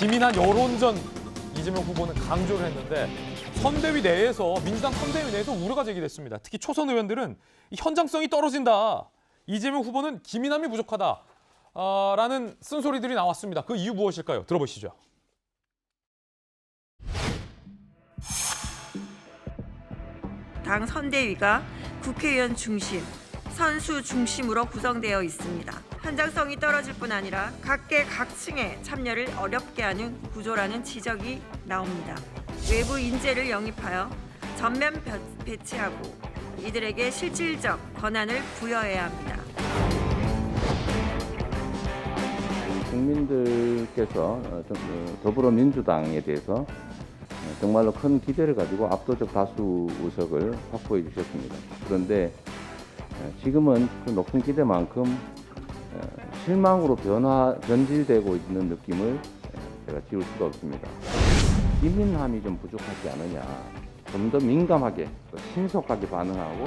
기민한 여론전 이재명 후보는 강조를 했는데 선대위 내에서 민주당 선대위 내에서 우려가 제기됐습니다. 특히 초선 의원들은 이 현장성이 떨어진다. 이재명 후보는 기민함이 부족하다. 라는 쓴소리들이 나왔습니다. 그 이유 무엇일까요? 들어보시죠. 당 선대위가 국회의원 중심, 선수 중심으로 구성되어 있습니다. 현장성이 떨어질 뿐 아니라 각계 각층의 참여를 어렵게 하는 구조라는 지적이 나옵니다. 외부 인재를 영입하여 전면 배치하고 이들에게 실질적 권한을 부여해야 합니다. 국민들께서 더불어민주당에 대해서 정말로 큰 기대를 가지고 압도적 다수 의석을 확보해 주셨습니다. 그런데 지금은 그 높은 기대만큼 실망으로 변질되고 있는 느낌을 제가 지울 수가 없습니다. 기민함이 좀 부족하지 않느냐, 좀 더 민감하게, 또 신속하게 반응하고.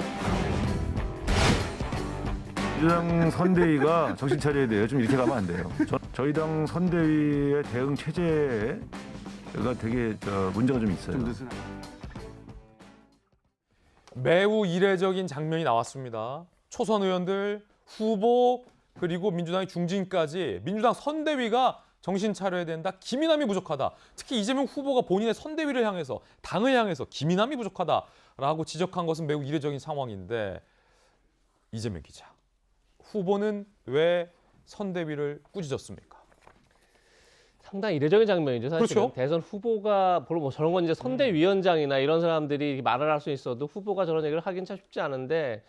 민주당 선대위가 정신 차려야 돼요. 좀 이렇게 가면 안 돼요. 저희 당 선대위의 대응 체제가 되게 문제가 좀 있어요. 매우 이례적인 장면이 나왔습니다. 초선 의원들, 후보, 그리고 민주당의 중진까지 민주당 선대위가 정신 차려야 된다. 기민함이 부족하다. 특히 이재명 후보가 본인의 선대위를 향해서, 당을 향해서 기민함이 부족하다라고 지적한 것은 매우 이례적인 상황인데 이재명 기자, 후보는 왜 선대위를 꾸짖었습니까? 상당히 이례적인 장면이죠. 사실은. 그렇죠. 대선 후보가 뭐 저런 건 이제 선대위원장이나 이런 사람들이 말을 할 수 있어도 후보가 저런 얘기를 하긴 참 쉽지 않은데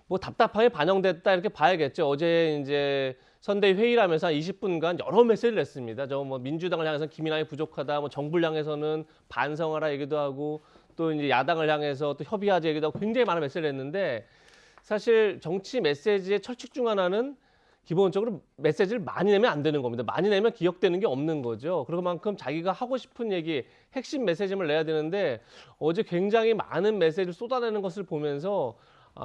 뭐 답답하게 반영됐다 이렇게 봐야겠죠. 어제 이제 선대위 회의를 하면서 한 20분간 여러 메시지를 냈습니다. 저 뭐 민주당을 향해서는 기민함이 부족하다, 뭐 정부를 향해서는 반성하라 얘기도 하고 또 이제 야당을 향해서 또 협의하자 얘기도 하고 굉장히 많은 메시지를 냈는데 사실 정치 메시지의 철칙 중 하나는 기본적으로 메시지를 많이 내면 안 되는 겁니다. 많이 내면 기억되는 게 없는 거죠. 그만큼 자기가 하고 싶은 얘기, 핵심 메시지를 내야 되는데 어제 굉장히 많은 메시지를 쏟아내는 것을 보면서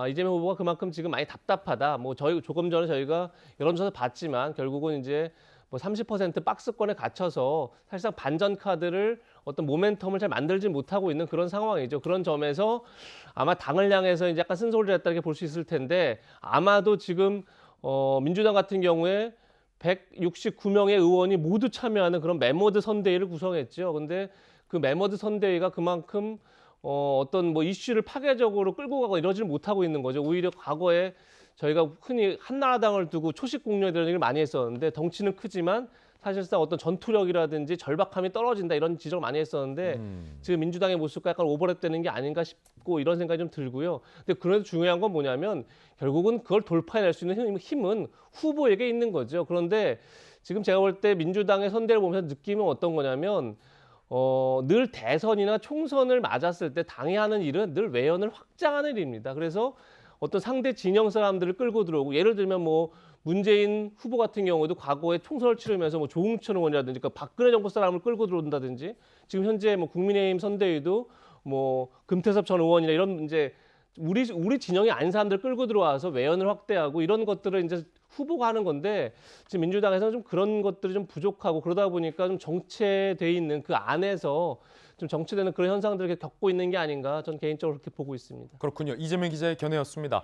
이재명 후보가 그만큼 지금 많이 답답하다. 뭐 조금 전에 저희가 여론조사 봤지만 결국은 이제 뭐 30% 박스권에 갇혀서 사실상 반전 카드를 어떤 모멘텀을 잘 만들지 못하고 있는 그런 상황이죠. 그런 점에서 아마 당을 향해서 이제 약간 쓴소리를 했다 이렇게 볼 수 있을 텐데 아마도 지금 민주당 같은 경우에 169명의 의원이 모두 참여하는 그런 메모드 선대위를 구성했죠. 근데 그 메모드 선대위가 그만큼 어떤 뭐 이슈를 파괴적으로 끌고 가고 이러지를 못하고 있는 거죠. 오히려 과거에 저희가 흔히 한나라당을 두고 초식 공론에 이런 얘기를 많이 했었는데 덩치는 크지만 사실상 어떤 전투력이라든지 절박함이 떨어진다 이런 지적을 많이 했었는데 지금 민주당의 모습과 약간 오버랩되는 게 아닌가 싶고 이런 생각이 좀 들고요. 근데 그래도 중요한 건 뭐냐면 결국은 그걸 돌파해낼 수 있는 힘은 후보에게 있는 거죠. 그런데 지금 제가 볼 때 민주당의 선대를 보면서 느낌은 어떤 거냐면 늘 대선이나 총선을 맞았을 때 당이 하는 일은 늘 외연을 확장하는 일입니다. 그래서 어떤 상대 진영 사람들을 끌고 들어오고 예를 들면 뭐 문재인 후보 같은 경우도 과거에 총선을 치르면서 뭐 조응천 의원이라든지 그러니까 박근혜 정부 사람을 끌고 들어온다든지 지금 현재 뭐 국민의힘 선대위도 뭐 금태섭 전 의원이나 이런 이제 우리 진영이 아닌 사람들 끌고 들어와서 외연을 확대하고 이런 것들을 이제 후보가 하는 건데 지금 민주당에서는 좀 그런 것들이 좀 부족하고 그러다 보니까 좀 정체돼 있는 그 안에서 좀 정체되는 그런 현상들을 겪고 있는 게 아닌가 저는 개인적으로 그렇게 보고 있습니다. 그렇군요. 이재명 기자의 견해였습니다.